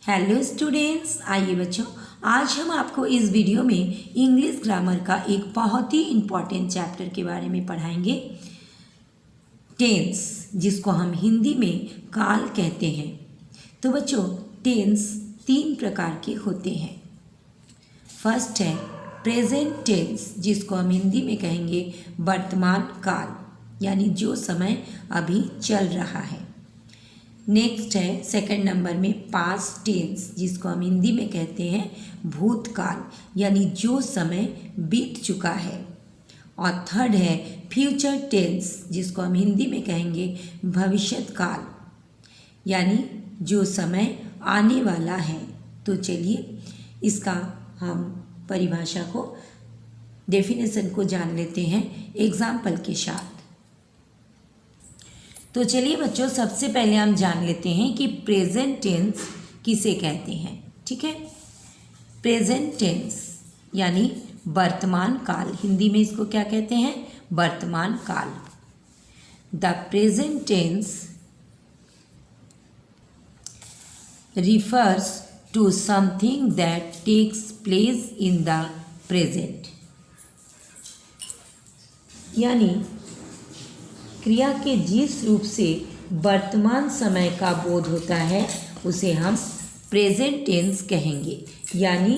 Hello students, आइए बच्चों, आज हम आपको इस वीडियो में इंग्लिश ग्रामर का एक बहुत ही इम्पॉर्टेंट चैप्टर के बारे में पढ़ाएंगे। टेंस, जिसको हम हिंदी में काल कहते हैं। तो बच्चों, टेंस 3 प्रकार के होते हैं। फर्स्ट है प्रेजेंट टेंस, जिसको हम हिंदी में कहेंगे वर्तमान काल, यानी जो समय अभी चल रहा है। नेक्स्ट है सेकंड नंबर में पास्ट टेंस, जिसको हम हिंदी में कहते हैं भूतकाल, यानी जो समय बीत चुका है। और थर्ड है फ्यूचर टेंस, जिसको हम हिंदी में कहेंगे भविष्यत काल, यानी जो समय आने वाला है। तो चलिए इसका हम परिभाषा को, डेफिनेशन को जान लेते हैं एग्जाम्पल के साथ। तो चलिए बच्चों, सबसे पहले हम जान लेते हैं कि प्रेजेंट टेंस किसे कहते हैं। ठीक है, प्रेजेंट टेंस यानी वर्तमान काल, हिंदी में इसको क्या कहते हैं? वर्तमान काल। The present tense refers to something that takes place in the present, यानी क्रिया के जिस रूप से वर्तमान समय का बोध होता है उसे हम प्रेजेंट टेंस कहेंगे, यानी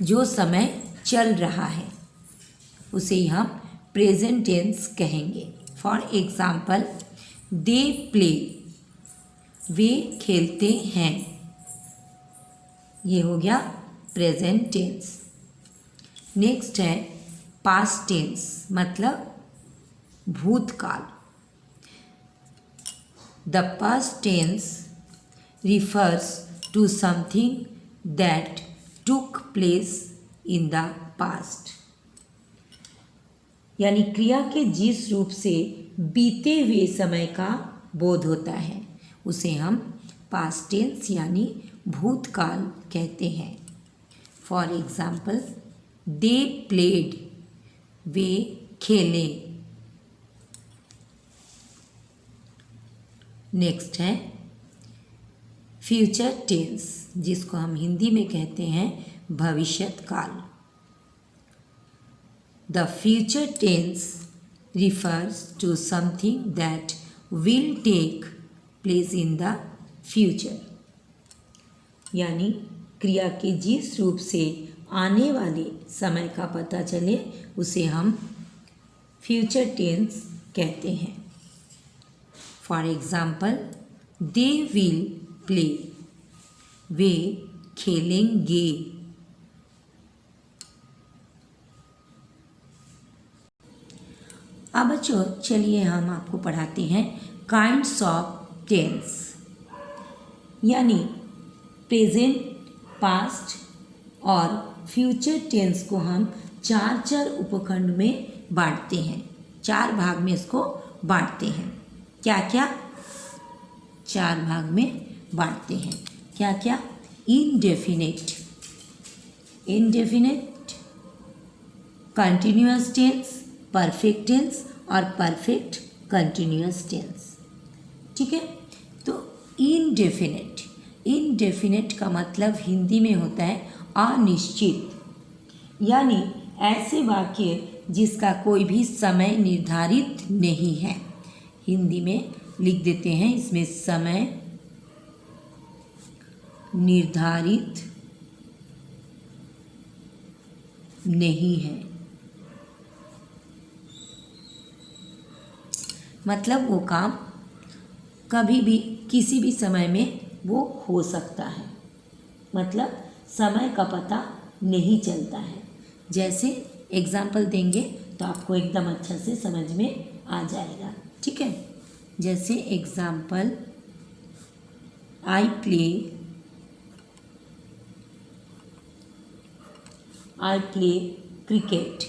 जो समय चल रहा है उसे ही हम प्रेजेंट टेंस कहेंगे। फॉर एग्जाम्पल, दे प्ले, वे खेलते हैं, ये हो गया प्रेजेंट टेंस। नेक्स्ट है पास्ट टेंस, मतलब भूतकाल। The past tense refers to something that took place in the past, यानी क्रिया के जिस रूप से बीते हुए समय का बोध होता है उसे हम पास्ट टेंस यानी भूतकाल कहते हैं। फॉर एग्जाम्पल, दे प्लेड, वे खेले। नेक्स्ट है फ्यूचर टेंस, जिसको हम हिंदी में कहते हैं भविष्यत काल। The future tense refers to something that will take place in the future, यानी क्रिया के जिस रूप से आने वाले समय का पता चले उसे हम फ्यूचर टेंस कहते हैं। For example, they will play, वे खेलेंगे। अब बच्चों चलिए हम आपको पढ़ाते हैं काइंड्स ऑफ टेंस, यानी प्रेजेंट, पास्ट और फ्यूचर टेंस को हम चार उपखंड में बांटते हैं, 4 भाग में इसको बांटते हैं। क्या क्या? 4 भाग में बांटते हैं। क्या क्या? Indefinite, indefinite, continuous tense, perfect tense और परफेक्ट कंटिन्यूअस टेंस। ठीक है, तो इनडेफिनेट, इनडेफिनेट का मतलब हिंदी में होता है अनिश्चित, यानी ऐसे वाक्य जिसका कोई भी समय निर्धारित नहीं है। हिंदी में लिख देते हैं इसमें समय निर्धारित नहीं है, मतलब वो काम कभी भी किसी भी समय में वो हो सकता है, मतलब समय का पता नहीं चलता है। जैसे एग्जाम्पल देंगे तो आपको एकदम अच्छा से समझ में आ जाएगा। ठीक है, जैसे example, I play cricket.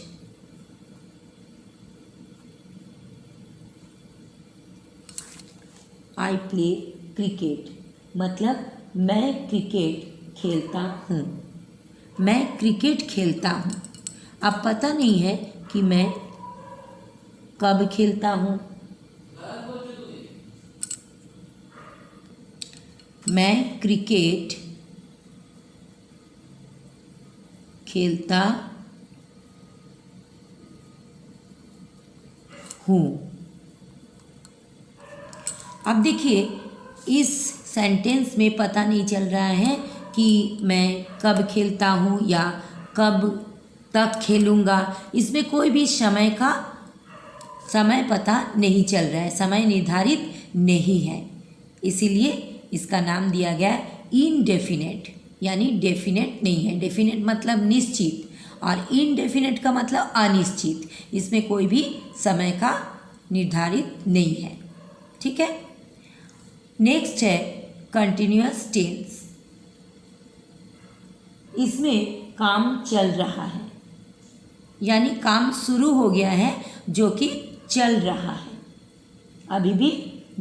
I play cricket मतलब मैं क्रिकेट खेलता हूँ, मैं क्रिकेट खेलता हूँ। अब पता नहीं है कि मैं कब खेलता हूँ, मैं क्रिकेट खेलता हूँ। अब देखिए इस सेंटेंस में पता नहीं चल रहा है कि मैं कब खेलता हूँ या कब तक खेलूँगा। इसमें कोई भी समय पता नहीं चल रहा है, समय निर्धारित नहीं है, इसीलिए इसका नाम दिया गया है इनडेफिनेट, यानी डेफिनेट नहीं है। डेफिनेट मतलब निश्चित और इनडेफिनेट का मतलब अनिश्चित, इसमें कोई भी समय का निर्धारित नहीं है। ठीक है। नेक्स्ट है कंटिन्यूअस टेंस। इसमें काम चल रहा है, यानी काम शुरू हो गया है जो कि चल रहा है, अभी भी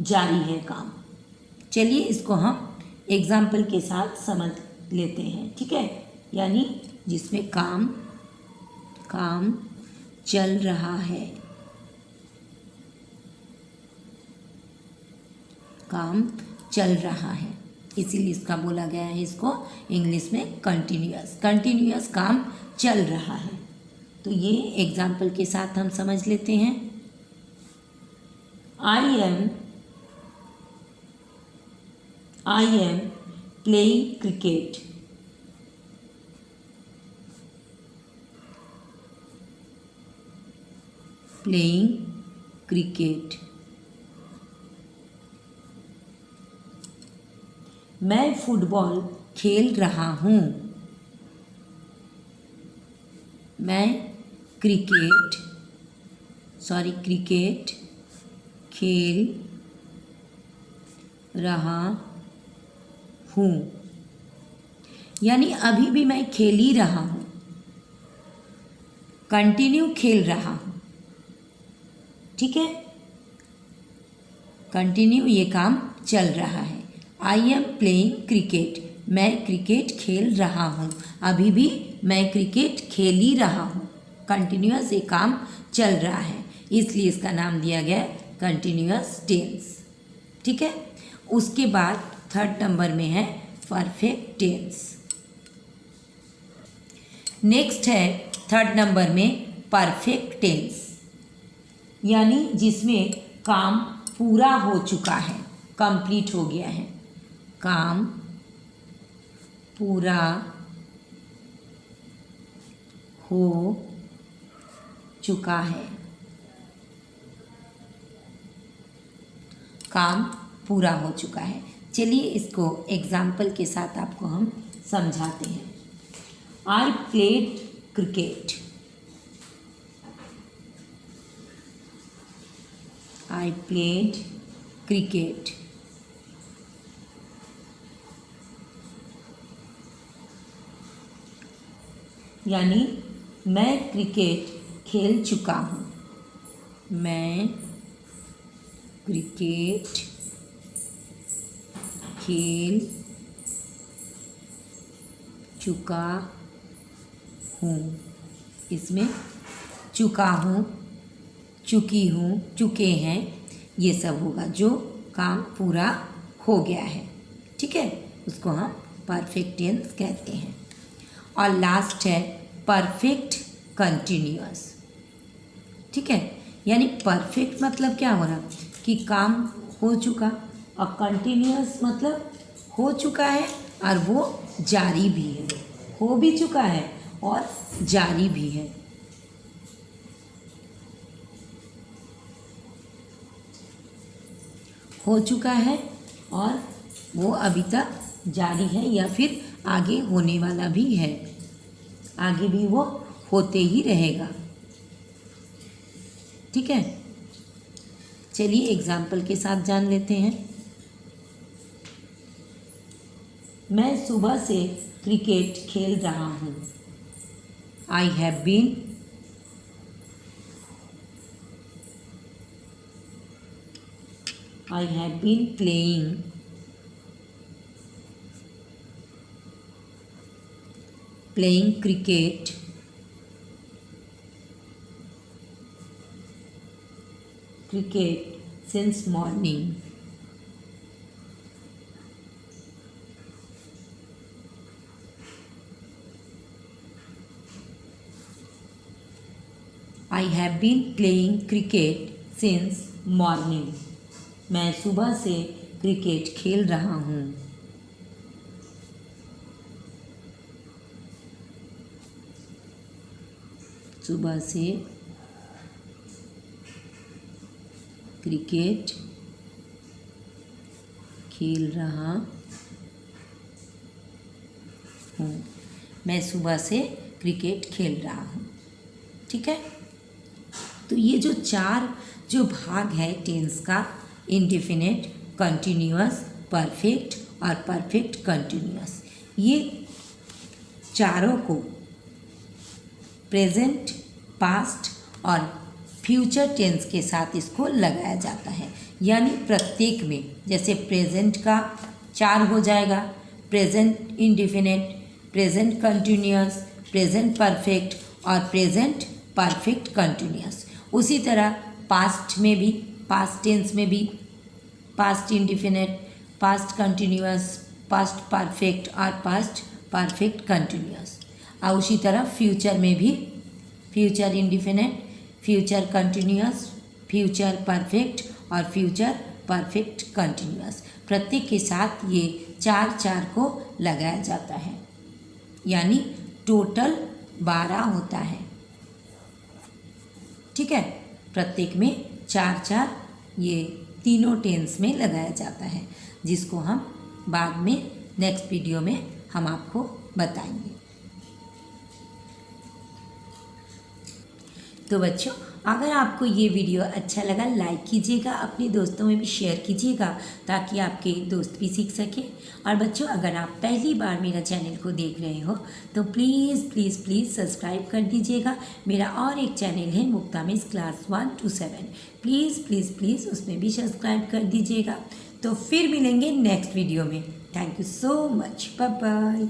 जारी है काम। चलिए इसको हम एग्जाम्पल के साथ समझ लेते हैं। ठीक है, यानी जिसमें काम चल रहा है, काम चल रहा है, इसीलिए इसका बोला गया है इसको इंग्लिश में कंटिन्यूअस काम चल रहा है। तो ये एग्जाम्पल के साथ हम समझ लेते हैं। I am playing cricket. Playing cricket. मैं फुटबॉल खेल रहा हूँ। मैं क्रिकेट खेल रहा हूँ, यानी अभी भी मैं खेल ही रहा हूँ, कंटिन्यू खेल रहा हूँ। ठीक है, कंटिन्यू ये काम चल रहा है। आई एम प्लेइंग क्रिकेट, मैं क्रिकेट खेल रहा हूँ, अभी भी मैं क्रिकेट खेल ही रहा हूँ, कंटिन्यूअस ये काम चल रहा है, इसलिए इसका नाम दिया गया कंटिन्यूअस टेंस। ठीक है। उसके बाद थर्ड नंबर में है परफेक्ट टेंस। नेक्स्ट है थर्ड नंबर में परफेक्ट टेंस, यानी जिसमें काम पूरा हो चुका है, कंप्लीट हो गया है, काम पूरा हो चुका है, काम पूरा हो चुका है। चलिए इसको एग्जाम्पल के साथ आपको हम समझाते हैं। I played cricket. I played cricket. यानी मैं क्रिकेट खेल चुका हूँ, मैं क्रिकेट खेल चुका हूँ। इसमें चुका हूँ, चुकी हूँ, चुके हैं, ये सब होगा जो काम पूरा हो गया है। ठीक है, उसको हम परफेक्ट टेंस कहते हैं। और लास्ट है परफेक्ट कंटिन्यूअस। ठीक है, यानी परफेक्ट मतलब क्या हो रहा कि काम हो चुका, और कंटिन्यूअस मतलब हो चुका है और वो जारी भी है, हो भी चुका है और जारी भी है। हो चुका है और वो अभी तक जारी है या फिर आगे होने वाला भी है, आगे भी वो होते ही रहेगा। ठीक है, चलिए एग्जाम्पल के साथ जान लेते हैं। मैं सुबह से क्रिकेट खेल रहा हूँ। I have been playing cricket since morning. I have been playing cricket since morning. मैं सुबह से क्रिकेट खेल रहा हूँ। सुबह से क्रिकेट खेल रहा हूँ। मैं सुबह से क्रिकेट खेल रहा हूँ। ठीक है, तो ये जो चार जो भाग है टेंस का, इंडेफिनिट, कंटिन्यूअस, परफेक्ट और परफेक्ट कंटिन्यूअस, ये चारों को प्रेजेंट, पास्ट और फ्यूचर टेंस के साथ इसको लगाया जाता है। यानी प्रत्येक में, जैसे प्रेजेंट का 4 हो जाएगा, present indefinite, present continuous, present perfect और प्रेजेंट परफेक्ट कंटिन्यूअस। उसी तरह पास्ट में भी, पास्ट टेंस में भी past indefinite, past continuous, past perfect और पास्ट परफेक्ट कंटिन्यूअस। और उसी तरह फ्यूचर में भी future indefinite, future continuous, future perfect और फ्यूचर परफेक्ट कंटिन्यूअस। प्रत्येक के साथ ये 4 को लगाया जाता है, यानी टोटल 12 होता है। ठीक है, प्रत्येक में 4 ये तीनों टेंस में लगाया जाता है, जिसको हम बाद में नेक्स्ट वीडियो में हम आपको बताएंगे। तो बच्चों, अगर आपको ये वीडियो अच्छा लगा लाइक कीजिएगा, अपने दोस्तों में भी शेयर कीजिएगा ताकि आपके दोस्त भी सीख सकें। और बच्चों, अगर आप पहली बार मेरा चैनल को देख रहे हो तो प्लीज़ प्लीज़ प्लीज़ सब्सक्राइब कर दीजिएगा। मेरा और एक चैनल है Mukta miss class 1 to 7, please please please उसमें भी सब्सक्राइब कर दीजिएगा। तो फिर मिलेंगे नेक्स्ट वीडियो में। Thank you so much, bye bye.